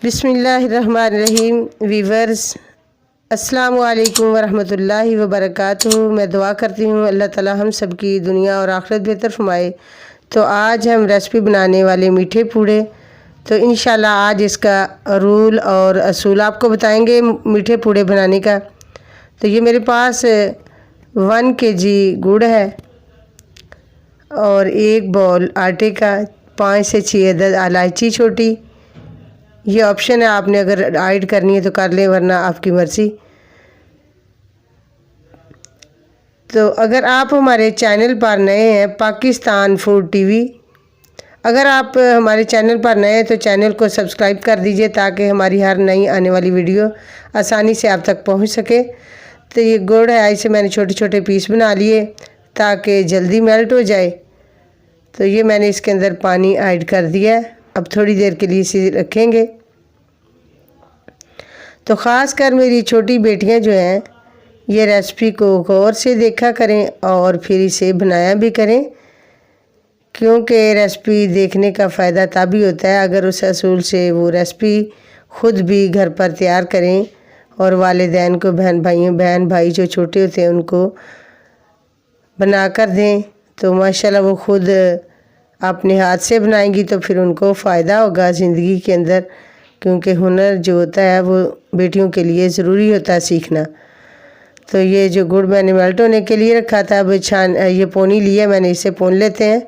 बिस्मिल्लाहिर्रहमानिर्रहीम। वीवर्स, अस्सलाम वालेकुम वरहमतुल्लाहि वबरकातुहू। मैं दुआ करती हूँ अल्लाह ताला हम सब की दुनिया और आखिरत बेहतर फरमाए। तो आज हम रेसिपी बनाने वाले मीठे पूड़े। तो इंशाल्लाह आज इसका रूल और असूल आपको बताएंगे मीठे पूड़े बनाने का। तो ये मेरे पास 1 kg गुड़ है और 1 बाउल आटे का, 5 से 6 अदद इलायची छोटी। ये ऑप्शन है, आपने अगर ऐड करनी है तो कर लें, वरना आपकी मर्ज़ी। तो अगर आप हमारे चैनल पर नए हैं, पाकिस्तान फूड टीवी, अगर आप हमारे चैनल पर नए हैं तो चैनल को सब्सक्राइब कर दीजिए ताकि हमारी हर नई आने वाली वीडियो आसानी से आप तक पहुंच सके। तो ये गुड़ है, इसे मैंने छोटे छोटे पीस बना लिए ताकि जल्दी मेल्ट हो जाए। तो ये मैंने इसके अंदर पानी ऐड कर दिया है। अब थोड़ी देर के लिए इसे रखेंगे। तो ख़ास कर मेरी छोटी बेटियां जो हैं, ये रेसिपी को गौर से देखा करें और फिर इसे बनाया भी करें, क्योंकि रेसिपी देखने का फ़ायदा तभी होता है अगर उस असूल से वो रेसिपी ख़ुद भी घर पर तैयार करें और वालिदैन को, बहन भाई जो छोटे होते हैं उनको बना कर दें। तो माशाल्लाह वो ख़ुद अपने हाथ से बनाएंगी तो फिर उनको फ़ायदा होगा ज़िंदगी के अंदर, क्योंकि हुनर जो होता है वो बेटियों के लिए ज़रूरी होता है सीखना। तो ये जो गुड़ मैंने मेल्ट होने के लिए रखा था, अब ये पोनी लिया मैंने, इसे पोन लेते हैं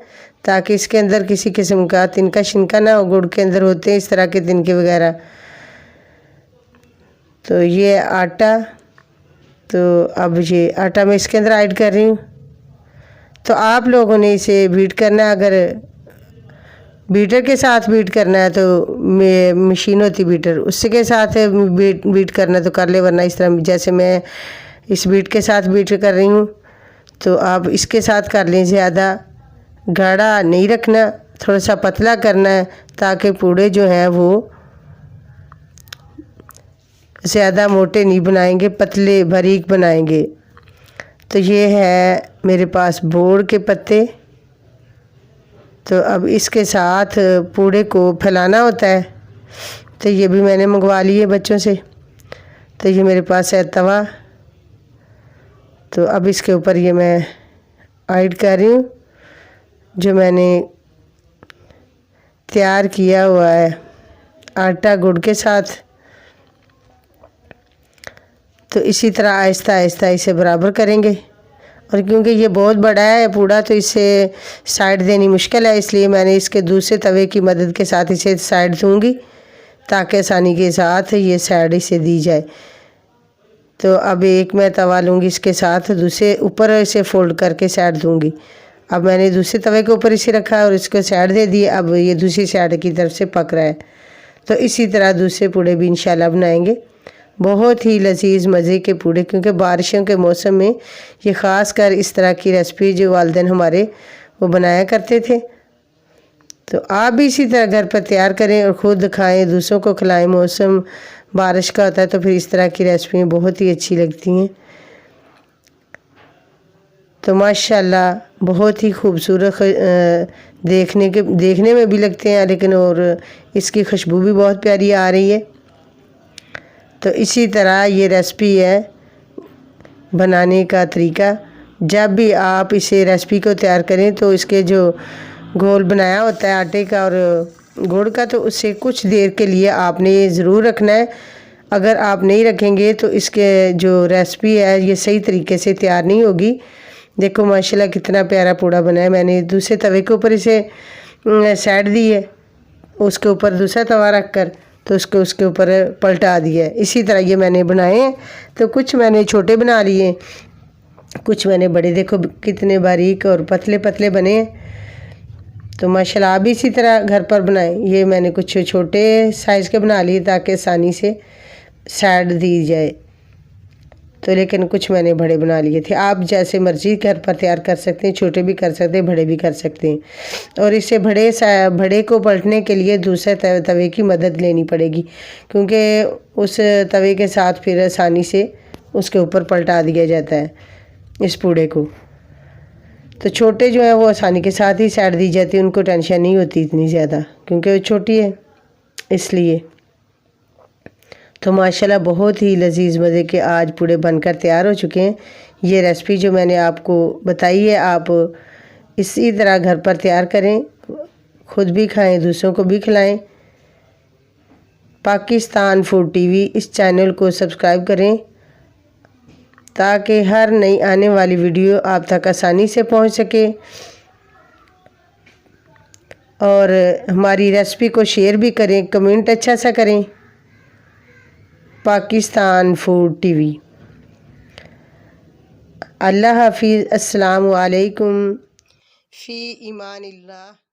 ताकि इसके अंदर किसी किस्म का तिनका शिनका ना हो। गुड़ के अंदर होते हैं इस तरह के तिनके वगैरह। तो ये आटा, तो अब ये आटा मैं इसके अंदर ऐड कर रही हूँ। तो आप लोगों ने इसे बीट करना है, अगर बीटर के साथ बीट करना है तो मशीन होती बीटर, उससे के साथ बीट करना तो कर ले, वरना इस तरह जैसे मैं इस बीट के साथ बीट कर रही हूँ तो आप इसके साथ कर लें। ज़्यादा गाढ़ा नहीं रखना, थोड़ा सा पतला करना है ताकि पूड़े जो हैं वो ज़्यादा मोटे नहीं बनाएंगे, पतले बारीक बनाएंगे। तो ये है मेरे पास बोड़ के पत्ते। तो अब इसके साथ पूड़े को फैलाना होता है, तो ये भी मैंने मंगवा लिए बच्चों से। तो ये मेरे पास है तवा। तो अब इसके ऊपर ये मैं ऐड कर रही हूँ जो मैंने तैयार किया हुआ है आटा गुड़ के साथ। तो इसी तरह आहिस्ता आहिस्ता इसे बराबर करेंगे। और क्योंकि ये बहुत बड़ा है पूड़ा तो इसे साइड देनी मुश्किल है, इसलिए मैंने इसके दूसरे तवे की मदद के साथ इसे साइड दूंगी ताकि आसानी के साथ ये साइड इसे दी जाए। तो अब एक मैं तवा लूँगी, इसके साथ दूसरे ऊपर इसे फोल्ड करके साइड दूंगी। अब मैंने दूसरे तवे के ऊपर इसे रखा और इसको साइड दे दी। अब ये दूसरी साइड की तरफ से पक रहा है। तो इसी तरह दूसरे पूड़े भी इंशाल्लाह बनाएंगे। बहुत ही लजीज मज़े के पूड़े, क्योंकि बारिशों के मौसम में ये ख़ास कर इस तरह की रेसिपी जो वालिदैन हमारे वो बनाया करते थे। तो आप भी इसी तरह घर पर तैयार करें और ख़ुद खाएं, दूसरों को खिलाएं। मौसम बारिश का होता है तो फिर इस तरह की रेसिपी बहुत ही अच्छी लगती हैं। तो माशाल्लाह बहुत ही खूबसूरत देखने में भी लगते हैं, लेकिन और इसकी खुशबू भी बहुत प्यारी आ रही है। तो इसी तरह ये रेसिपी है बनाने का तरीका। जब भी आप इसे रेसिपी को तैयार करें तो इसके जो घोल बनाया होता है आटे का और गुड़ का, तो उससे कुछ देर के लिए आपने ये ज़रूर रखना है। अगर आप नहीं रखेंगे तो इसके जो रेसिपी है ये सही तरीके से तैयार नहीं होगी। देखो माशाल्लाह कितना प्यारा पूड़ा बना है। मैंने दूसरे तवे के ऊपर इसे साइड दी है, उसके ऊपर दूसरा तवा रख कर तो उसके ऊपर पलटा दिया है। इसी तरह ये मैंने बनाए हैं। तो कुछ मैंने छोटे बना लिए, कुछ मैंने बड़े। देखो कितने बारीक और पतले पतले बने हैं। तो माशाल्लाह आप भी इसी तरह घर पर बनाएं। ये मैंने कुछ छोटे साइज़ के बना लिए ताकि आसानी से साइड दी जाए। तो लेकिन कुछ मैंने बड़े बना लिए थे। आप जैसे मर्ज़ी घर पर तैयार कर सकते हैं, छोटे भी कर सकते हैं, बड़े भी कर सकते हैं। और इसे बड़े को पलटने के लिए दूसरे तवे की मदद लेनी पड़ेगी, क्योंकि उस तवे के साथ फिर आसानी से उसके ऊपर पलटा दिया जाता है इस पूड़े को। तो छोटे जो हैं वो आसानी के साथ ही साइड दी जाती है, उनको टेंशन नहीं होती इतनी ज़्यादा, क्योंकि वो छोटी है इसलिए। तो माशाल्लाह बहुत ही लजीज मज़े के आज पूड़े बनकर तैयार हो चुके हैं। ये रेसिपी जो मैंने आपको बताई है, आप इसी तरह घर पर तैयार करें, खुद भी खाएं, दूसरों को भी खिलाएं। पाकिस्तान फूड टीवी इस चैनल को सब्सक्राइब करें ताकि हर नई आने वाली वीडियो आप तक आसानी से पहुंच सके, और हमारी रेसिपी को शेयर भी करें, कमेंट अच्छा सा करें। Pakistan food TV. अल्लाह हाफिज़। अस्सलामु अलैकुम फ़ी ईमानिल्लाह।